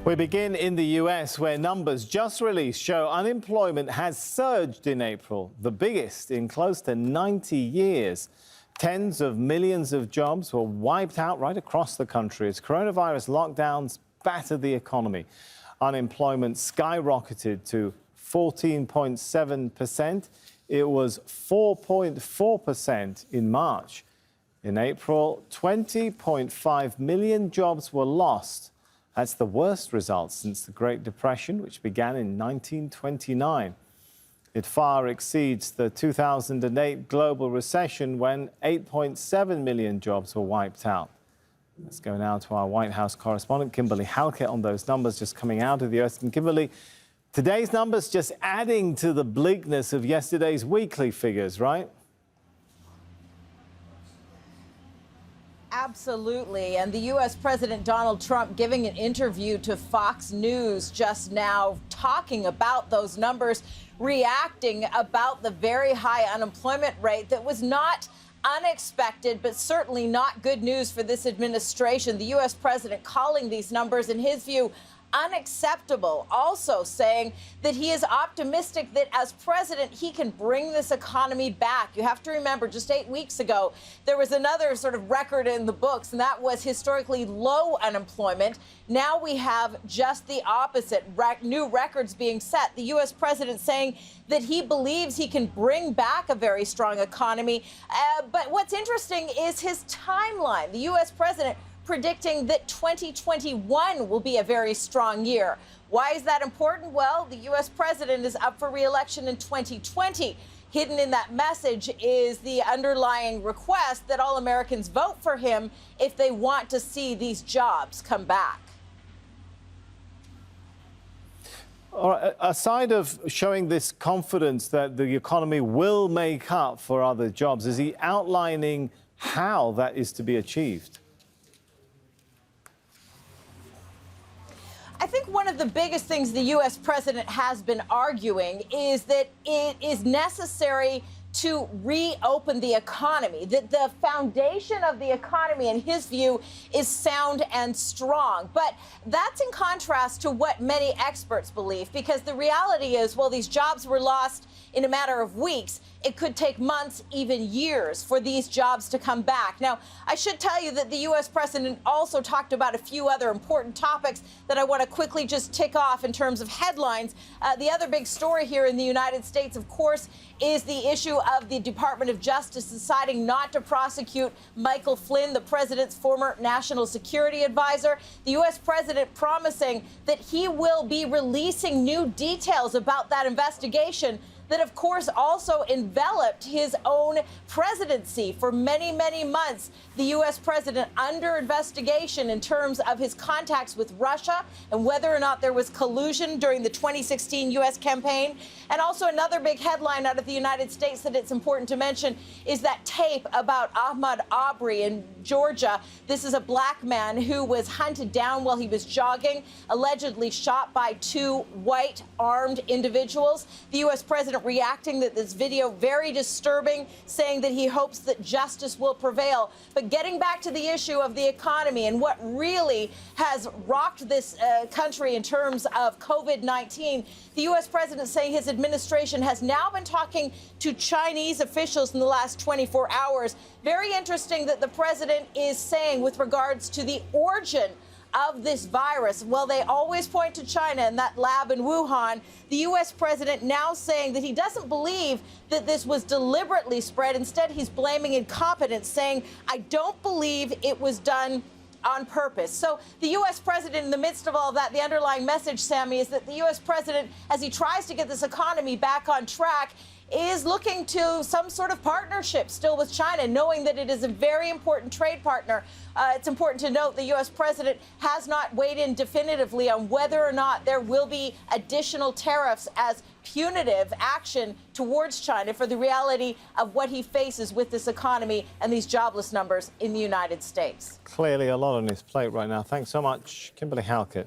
We begin in the US, where numbers just released show unemployment has surged in April, the biggest in close to 90 years. Tens of millions of jobs were wiped out right across the country as coronavirus lockdowns battered the economy. Unemployment skyrocketed to 14.7%. It was 4.4% in March. In April, 20.5 million jobs were lost. That's the worst result since the Great Depression, which began in 1929. It far exceeds the 2008 global recession when 8.7 million jobs were wiped out. Let's go now to our White House correspondent, Kimberly Halkett, on those numbers just coming out of the US. And Kimberly, today's numbers just adding to the bleakness of yesterday's weekly figures, right? Absolutely. And the U.S. President Donald Trump giving an interview to Fox News just now, talking about those numbers, reacting about the very high unemployment rate that was not unexpected, but certainly not good news for this administration. The U.S. president calling these numbers, in his view, unacceptable, also saying that he is optimistic that as president, he can bring this economy back. You have to remember, just 8 weeks ago, there was another sort of record in the books, and that was historically low unemployment. Now we have just the opposite, new records being set. The U.S. president saying that he believes he can bring back a very strong economy. But what's interesting is his timeline. The U.S. president predicting that 2021 will be a very strong year. Why is that important? Well, the U.S. president is up for re-election in 2020. Hidden in that message is the underlying request that all Americans vote for him if they want to see these jobs come back. Aside of showing this confidence that the economy will make up for other jobs, is he outlining how that is to be achieved? I think one of the biggest things the U.S. president has been arguing is that it is necessary to reopen the economy, that the foundation of the economy, in his view, is sound and strong. But that's in contrast to what many experts believe, because the reality is, well, these jobs were lost in a matter of weeks. It could take months, even years, for these jobs to come back. Now, I should tell you that the U.S. president also talked about a few other important topics that I want to quickly just tick off in terms of headlines. The other big story here in the United States, of course, is the issue of the Department of Justice deciding not to prosecute Michael Flynn, the president's former national security advisor. The U.S. president promising that he will be releasing new details about that investigation that, of course, also enveloped his own presidency for many, many months. The U.S. president under investigation in terms of his contacts with Russia and whether or not there was collusion during the 2016 U.S. campaign. And also another big headline out of the United States that it's important to mention is that tape about Ahmaud Arbery in Georgia. This is a black man who was hunted down while he was jogging, allegedly shot by two white armed individuals. The U.S. president reacting that this video very disturbing, saying that he hopes that justice will prevail. But getting back to the issue of the economy and what really has rocked this country in terms of COVID-19, the U.S. president saying his administration has now been talking to Chinese officials in the last 24 hours. Very interesting that the president is saying with regards to the origin of this virus. Well, they always point to China and that lab in Wuhan. The U.S. president now saying that he doesn't believe that this was deliberately spread. Instead, he's blaming incompetence, saying, I don't believe it was done on purpose. So the U.S. president, in the midst of all of that, the underlying message, Sammy, is that the U.S. president, as he tries to get this economy back on track, is looking to some sort of partnership still with China, knowing that it is a very important trade partner. It's important to note the U.S. president has not weighed in definitively on whether or not there will be additional tariffs as punitive action towards China for the reality of what he faces with this economy and these jobless numbers in the United States. Clearly a lot on his plate right now. Thanks so much, Kimberly Halkett.